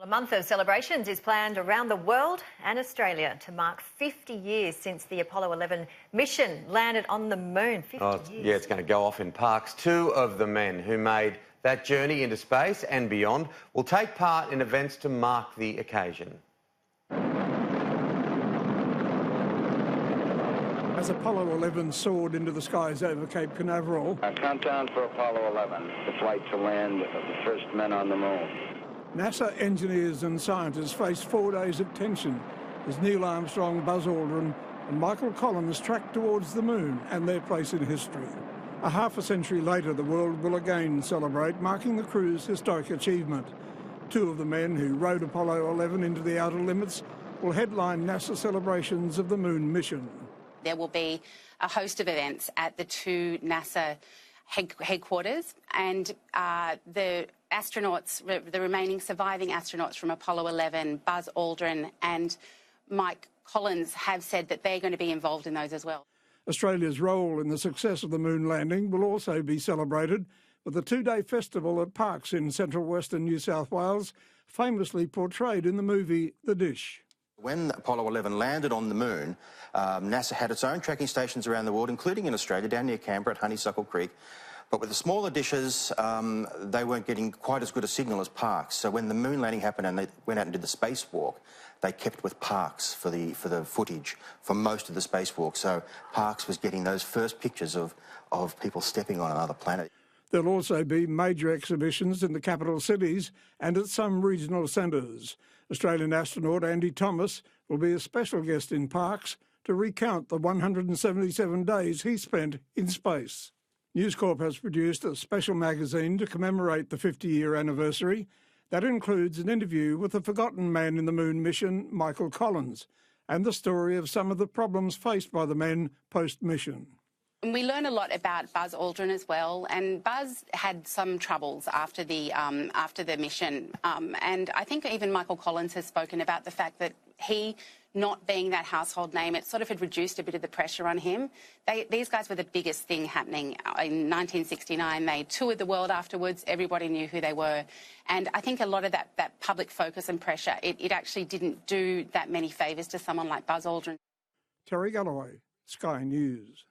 A month of celebrations is planned around the world and Australia to mark 50 years since the Apollo 11 mission landed on the moon. 50 years. Yeah, it's going to go off in Parkes. Two of the men who made that journey into space and beyond will take part in events to mark the occasion. As Apollo 11 soared into the skies over Cape Canaveral, A countdown for Apollo 11, the flight to land of the first men on the moon. NASA engineers and scientists faced 4 days of tension as Neil Armstrong, Buzz Aldrin and Michael Collins tracked towards the moon and their place in history. A half a century later, the world will again celebrate, marking the crew's historic achievement. Two of the men who rode Apollo 11 into the outer limits will headline NASA celebrations of the moon mission. There will be a host of events at the two NASA headquarters, and the astronauts, the remaining surviving astronauts from Apollo 11, Buzz Aldrin and Mike Collins, have said that they're going to be involved in those as well. Australia's role in the success of the moon landing will also be celebrated with a two-day festival at Parkes in central western New South Wales, famously portrayed in the movie The Dish. When Apollo 11 landed on the moon, NASA had its own tracking stations around the world, including in Australia, down near Canberra at Honeysuckle Creek. But with the smaller dishes, they weren't getting quite as good a signal as Parkes. So when the moon landing happened and they went out and did the spacewalk, they kept with Parkes for the footage for most of the spacewalk. So Parkes was getting those first pictures of people stepping on another planet. There'll also be major exhibitions in the capital cities and at some regional centres. Australian astronaut Andy Thomas will be a special guest in Parkes to recount the 177 days he spent in space. News Corp has produced a special magazine to commemorate the 50-year anniversary. That includes an interview with the forgotten man in the moon mission, Michael Collins, and the story of some of the problems faced by the men post-mission. We learn a lot about Buzz Aldrin as well, and Buzz had some troubles after the mission, and I think even Michael Collins has spoken about the fact that he, not being that household name, it sort of had reduced a bit of the pressure on him. These guys were the biggest thing happening. In 1969, they toured the world afterwards. Everybody knew who they were, and I think a lot of that public focus and pressure, it actually didn't do that many favours to someone like Buzz Aldrin. Terry Galloway, Sky News.